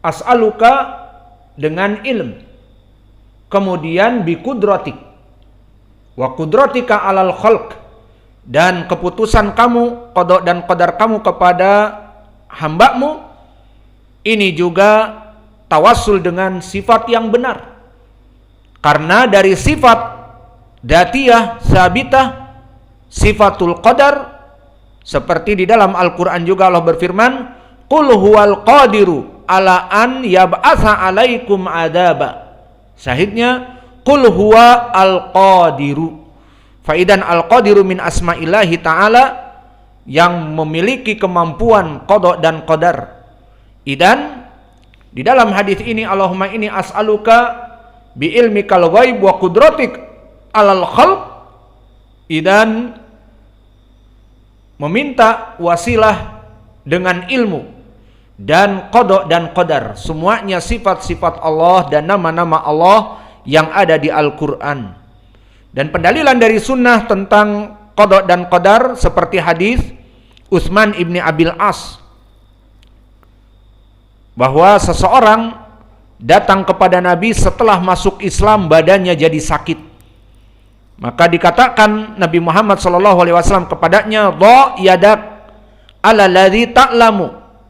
as'aluka dengan ilm, kemudian bi kudratik wa kudratika alal khalq, dan keputusan kamu, qada dan qadar kamu kepada hambamu, ini juga tawassul dengan sifat yang benar. Karena dari sifat datiyah sabitah, sifatul qadar, seperti di dalam Al-Quran juga Allah berfirman, qul huwal qadiru ala an yab'atha alaikum adaba. Syahidnya qul huwa al-qadiru. Faidan al-qadiru min asma'illahi ta'ala, yang memiliki kemampuan qada dan qadar. Idan di dalam hadis ini, Allahumma inni as'aluka bi ilmikal ghaib wa qudratik alal khalq. Idan meminta wasilah dengan ilmu dan qada dan qadar, semuanya sifat-sifat Allah dan nama-nama Allah yang ada di Al-Quran. Dan pendalilan dari sunnah tentang qada dan qadar seperti hadis Utsman ibni Abil As, bahwa seseorang datang kepada Nabi setelah masuk Islam, badannya jadi sakit. Maka dikatakan Nabi Muhammad SAW kepadanya, dha yadak ala ladzi ta'lamu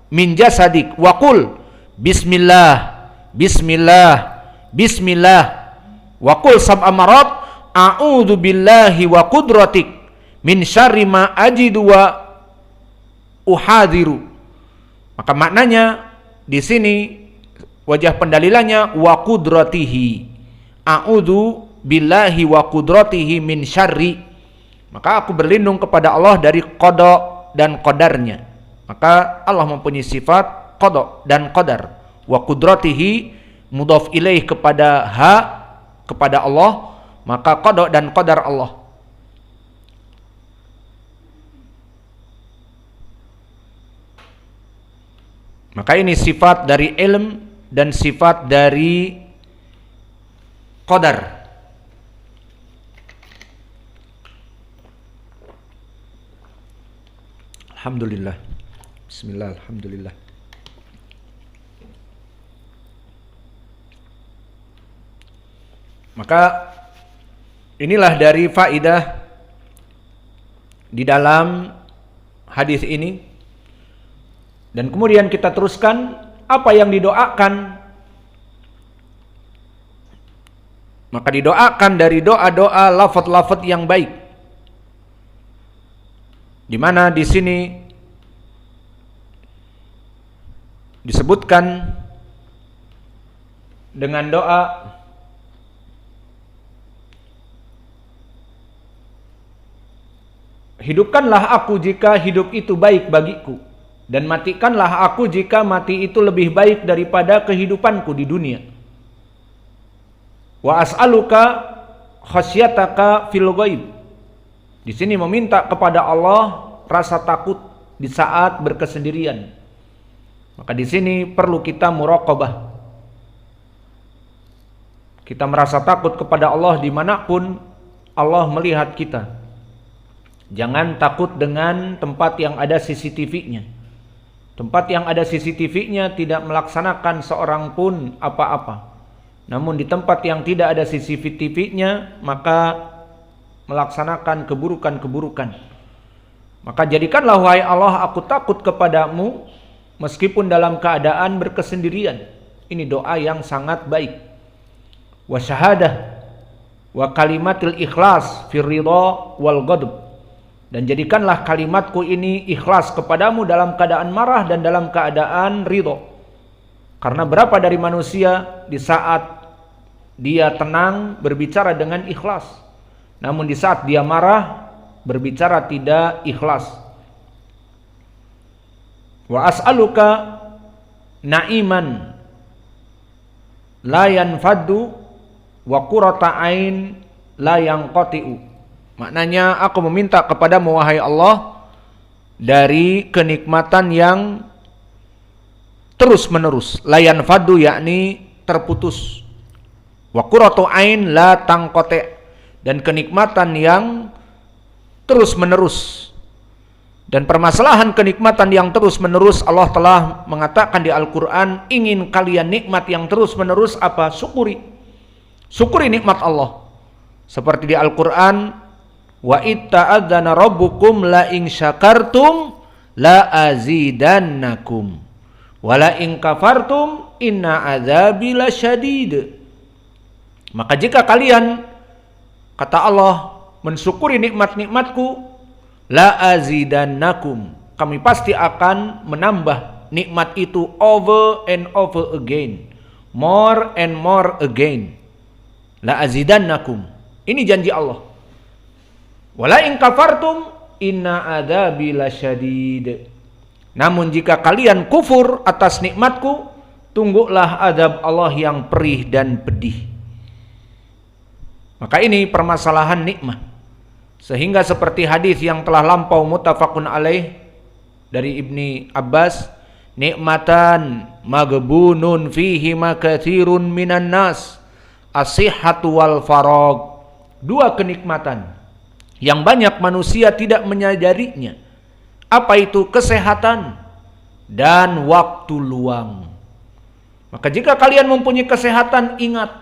min jasadik wa qul bismillah bismillah bismillah wa qul sab'a marat a'udzu billahi wa qudratik min syarri ma ajidu wa uhadhiru. Maka maknanya di sini wajah pendalilannya wa qudratihi, a'udzu billahi wa qudratihi min syarri, maka aku berlindung kepada Allah dari qada dan qadarnya. Maka Allah mempunyai sifat qada dan qadar. Wa qudratihi mudhaf ilaih kepada ha, kepada Allah, maka qada dan qadar Allah. Maka ini sifat dari ilm dan sifat dari qadar. Alhamdulillah. Bismillah, alhamdulillah. Maka inilah dari faidah di dalam hadis ini. Dan kemudian kita teruskan apa yang didoakan. Maka didoakan dari doa-doa, lafaz-lafaz yang baik. Di mana di sini disebutkan dengan doa hidupkanlah aku jika hidup itu baik bagiku, dan matikanlah aku jika mati itu lebih baik daripada kehidupanku di dunia. Wa as'aluka khasyataka fil ghaib. Di sini meminta kepada Allah rasa takut di saat berkesendirian. Maka di sini perlu kita muraqabah. Kita merasa takut kepada Allah dimanapun Allah melihat kita. Jangan takut dengan tempat yang ada CCTV-nya. Tempat yang ada CCTV-nya tidak melaksanakan seorang pun apa-apa. Namun di tempat yang tidak ada CCTV-nya, maka melaksanakan keburukan-keburukan. Maka jadikanlah wahai Allah aku takut kepadamu meskipun dalam keadaan berkesendirian. Ini doa yang sangat baik. Wa syahadah wa kalimatil ikhlas fir ridha wal ghadab. Dan jadikanlah kalimatku ini ikhlas kepadamu dalam keadaan marah dan dalam keadaan ridha. Karena berapa dari manusia di saat dia tenang berbicara dengan ikhlas, namun di saat dia marah berbicara tidak ikhlas. Wa as'aluka na'iman la yanfaddu wa qurrata ain la yanqati'u. Maknanya aku meminta kepadamu wahai Allah dari kenikmatan yang terus menerus. La yanfaddu yakni terputus. Wa qurratu ain la tanqati', dan kenikmatan yang terus menerus. Dan permasalahan kenikmatan yang terus-menerus, Allah telah mengatakan di Al-Quran, ingin kalian nikmat yang terus-menerus apa? Syukuri. Syukuri nikmat Allah. Seperti di Al-Quran, wa itta'adzana rabbukum la in syakartum la azidannakum wa la in kafartum inna adzabi lasyadid. Maka jika kalian, kata Allah, mensyukuri nikmat-nikmatku, la azidannakum, kami pasti akan menambah nikmat itu over and over again, more and more again. La azidannakum, ini janji Allah. Wala in kafartum inna adzabi lasyadid. Namun jika kalian kufur atas nikmatku, tunggulah azab Allah yang perih dan pedih. Maka ini permasalahan nikmat. Sehingga seperti hadis yang telah lampau muttafaqun alaih dari Ibni Abbas, nikmatan maghbunun fihi makatsirun minan nas, as-sihhatu wal faragh. Dua kenikmatan yang banyak manusia tidak menyadarinya. Apa itu? Kesehatan dan waktu luang. Maka jika kalian mempunyai kesehatan, ingat,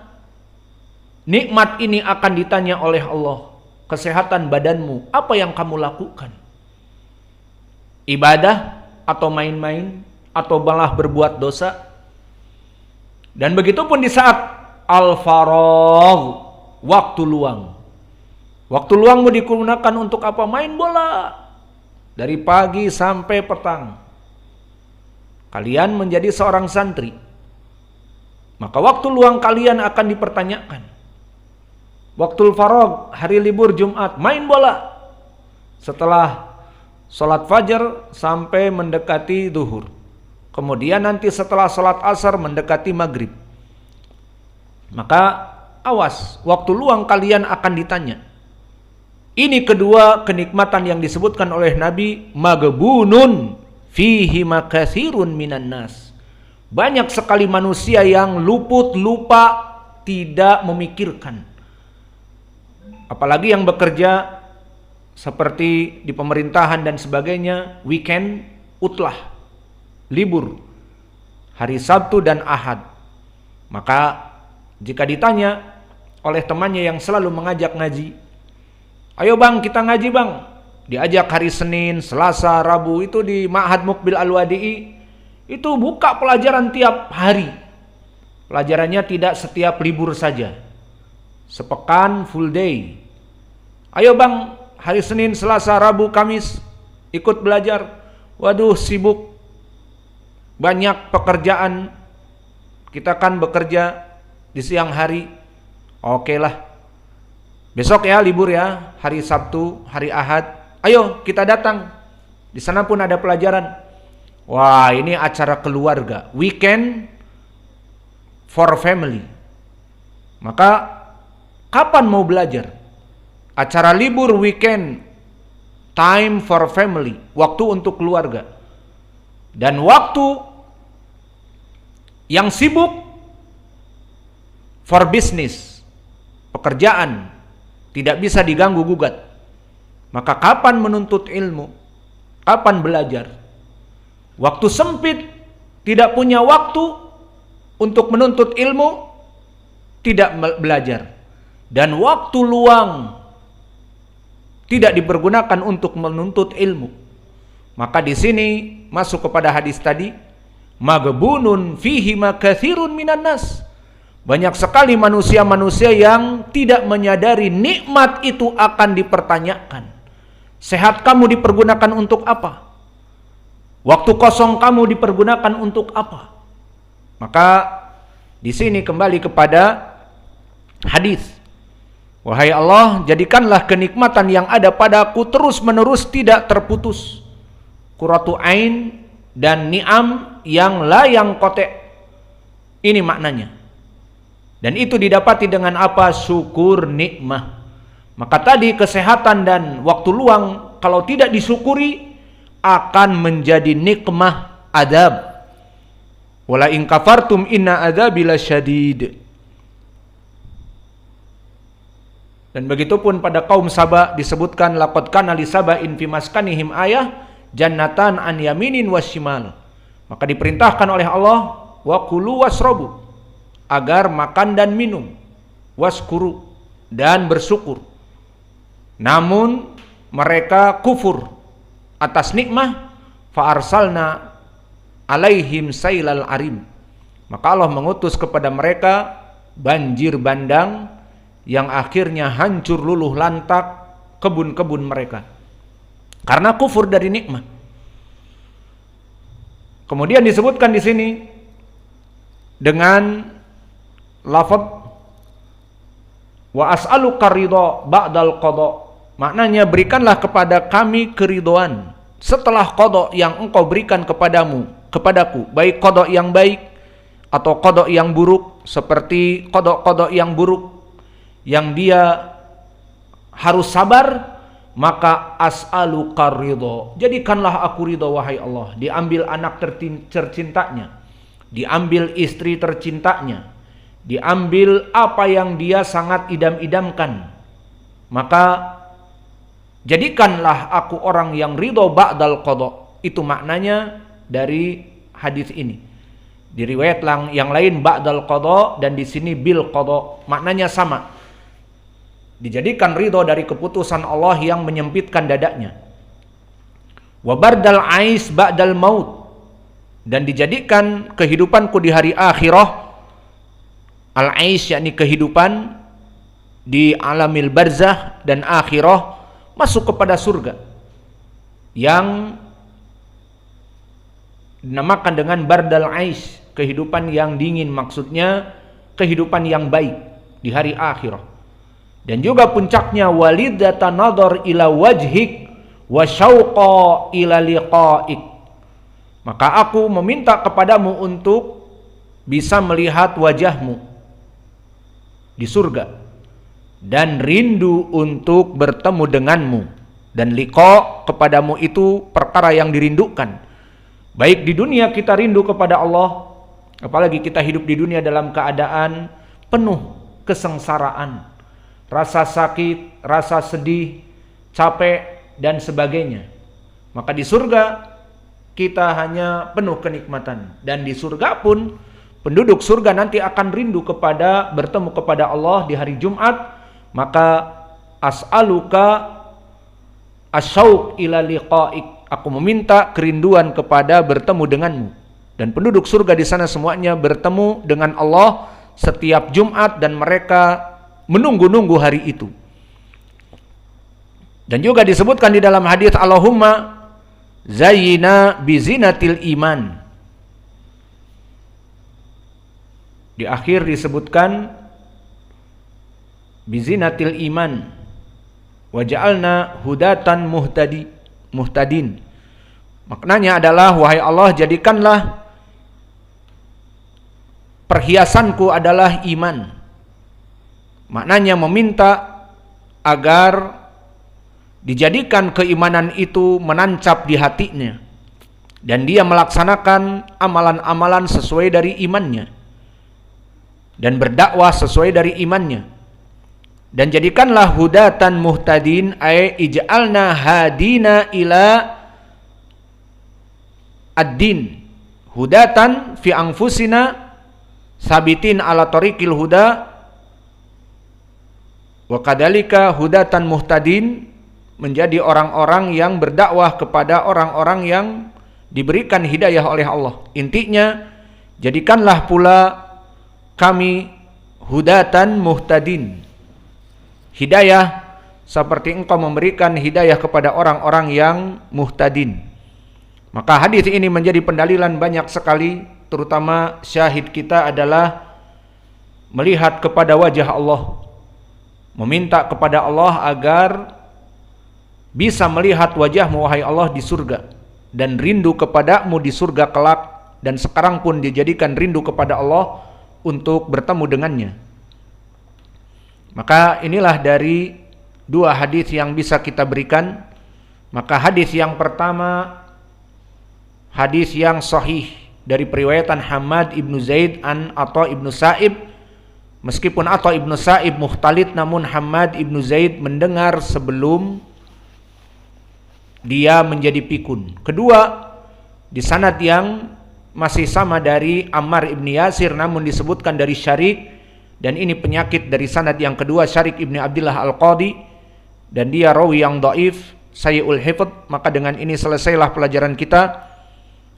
nikmat ini akan ditanya oleh Allah. Kesehatan badanmu, apa yang kamu lakukan? Ibadah atau main-main atau malah berbuat dosa? Dan begitu pun di saat al-faragh, waktu luang. Waktu luangmu digunakan untuk apa? Main bola dari pagi sampai petang. Kalian menjadi seorang santri, maka waktu luang kalian akan dipertanyakan. Waktu faragh, hari libur Jumat, main bola setelah sholat fajar sampai mendekati zuhur. Kemudian nanti setelah sholat asar mendekati maghrib. Maka awas, waktu luang kalian akan ditanya. Ini kedua kenikmatan yang disebutkan oleh Nabi, maghbunun fihi makatsirun minan nas. Banyak sekali manusia yang luput, lupa, tidak memikirkan. Apalagi yang bekerja seperti di pemerintahan dan sebagainya, weekend, utlah, libur, hari Sabtu dan Ahad. Maka jika ditanya oleh temannya yang selalu mengajak ngaji, ayo bang kita ngaji bang, diajak hari Senin, Selasa, Rabu, itu di Ma'had Muqbil Al-Wadi'i, itu buka pelajaran tiap hari. Pelajarannya tidak setiap libur saja, sepekan full day. Ayo bang, hari Senin, Selasa, Rabu, Kamis ikut belajar. Waduh sibuk, banyak pekerjaan, kita kan bekerja di siang hari. Oke lah, besok ya libur ya, hari Sabtu, hari Ahad, ayo kita datang. Di sana pun ada pelajaran. Wah, ini acara keluarga, weekend for family. Maka kapan mau belajar? Acara libur, weekend, time for family, waktu untuk keluarga. Dan waktu yang sibuk for business, pekerjaan, tidak bisa diganggu gugat. Maka kapan menuntut ilmu? Kapan belajar? Waktu sempit, tidak punya waktu untuk menuntut ilmu, tidak belajar. Dan waktu luang tidak dipergunakan untuk menuntut ilmu. Maka di sini masuk kepada hadis tadi, maghbunun fihi makatsirun minan nas. Banyak sekali manusia-manusia yang tidak menyadari nikmat itu akan dipertanyakan. Sehat kamu dipergunakan untuk apa? Waktu kosong kamu dipergunakan untuk apa? Maka di sini kembali kepada hadis. Wahai Allah, jadikanlah kenikmatan yang ada padaku terus-menerus tidak terputus. Qurratu ain dan ni'am yang la yang kotek. Ini maknanya. Dan itu didapati dengan apa? Syukur nikmah. Maka tadi kesehatan dan waktu luang kalau tidak disyukuri akan menjadi nikmah adab. Wala in kafartum inna adzabi lasyadid. Dan begitu pun pada kaum Saba disebutkan laqad kana li saba'in fi maskanihim ayah jannatan an yaminin wasyimal. Maka diperintahkan oleh Allah, wa kulu wasrobu, agar makan dan minum, waskuru, dan bersyukur. Namun mereka kufur atas nikmah, fa arsalna alaihim sailal arim. Maka Allah mengutus kepada mereka banjir bandang yang akhirnya hancur luluh lantak kebun-kebun mereka karena kufur dari nikmat. Kemudian disebutkan di sini dengan lafaz wa as'aluka ridha ba'dal qada. Maknanya berikanlah kepada kami keridhaan setelah qada yang engkau berikan kepadaku, baik qada yang baik atau qada yang buruk, seperti qada yang buruk yang dia harus sabar, maka as'aluka ridha, jadikanlah aku ridha wahai Allah. Diambil anak tercintanya, diambil istri tercintanya, diambil apa yang dia sangat idam-idamkan, maka jadikanlah aku orang yang ridha ba'dal qada. Itu maknanya dari hadis ini. Di riwayat yang lain ba'dal qada, dan di sini bil qada, maknanya sama. Dijadikan ridho dari keputusan Allah yang menyempitkan dadanya. Wa bardal ais ba'dal maut, dan dijadikan kehidupanku di hari akhirah, al ais yakni kehidupan di alamil barzah dan akhirah, masuk kepada surga yang dinamakan dengan bardal ais, kehidupan yang dingin, maksudnya kehidupan yang baik di hari akhirah. Dan juga puncaknya walidata nadhar ila wajhik wa syauqa ila liqa'ik. Maka aku meminta kepadamu untuk bisa melihat wajahmu di surga dan rindu untuk bertemu denganmu. Dan liqa kepadamu itu perkara yang dirindukan. Baik di dunia kita rindu kepada Allah, apalagi kita hidup di dunia dalam keadaan penuh kesengsaraan, rasa sakit, rasa sedih, capek, dan sebagainya. Maka di surga kita hanya penuh kenikmatan. Dan di surga pun penduduk surga nanti akan rindu kepada bertemu kepada Allah di hari Jumat. Maka as'aluka asyauq ila liqa'ik, aku meminta kerinduan kepada bertemu denganmu. Dan penduduk surga di sana semuanya bertemu dengan Allah setiap Jumat, dan mereka menunggu-nunggu hari itu. Dan juga disebutkan di dalam hadis, Allahumma zayyina bizinatil iman. Di akhir disebutkan bizinatil iman waja'alna hudatan muhtadin. Maknanya adalah, wahai Allah, jadikanlah perhiasanku adalah iman. Maknanya meminta agar dijadikan keimanan itu menancap di hatinya, dan dia melaksanakan amalan-amalan sesuai dari imannya, dan berdakwah sesuai dari imannya. Dan jadikanlah hudatan muhtadin, ay ij'alna hadina ila ad-din, hudatan fi anfusina sabitin ala tariqil huda, wa kadzalika hudatan muhtadin, menjadi orang-orang yang berdakwah kepada orang-orang yang diberikan hidayah oleh Allah. Intinya, jadikanlah pula kami hudatan muhtadin, hidayah seperti engkau memberikan hidayah kepada orang-orang yang muhtadin. Maka hadis ini menjadi pendalilan banyak sekali, terutama syahid kita adalah melihat kepada wajah Allah, meminta kepada Allah agar bisa melihat wajahmu wahai Allah di surga, dan rindu kepadamu di surga kelak, dan sekarang pun dijadikan rindu kepada Allah untuk bertemu dengannya. Maka inilah dari dua hadis yang bisa kita berikan. Maka hadis yang pertama, hadis yang sahih dari periwayatan Hammad ibnu Zaid an Atha ibnu Sa'ib. Meskipun Atha ibnu Sa'ib mukhtalid, namun Hammad ibnu Zaid mendengar sebelum dia menjadi pikun. Kedua, di sanad yang masih sama dari Ammar ibn Yasir namun disebutkan dari Syarik, dan ini penyakit dari sanad yang kedua, Syarik ibn Abdullah al-Qadi, dan dia rawi yang dhaif, sayyi'ul hifdz. Maka dengan ini selesailah pelajaran kita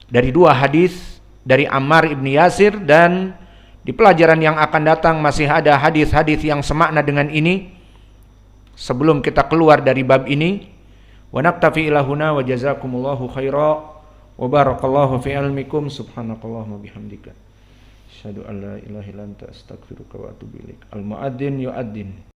dari dua hadis dari Ammar ibn Yasir, dan di pelajaran yang akan datang masih ada hadis-hadis yang semakna dengan ini sebelum kita keluar dari bab ini. Wa naktafi ila huna wa jazakumullahu khaira wa barakallahu fi ilmikum. Subhanakallahumma bihamdika asyhadu an la ilaha illa anta astaghfiruka wa atubu ilaik. Al muadzin yu'adzin.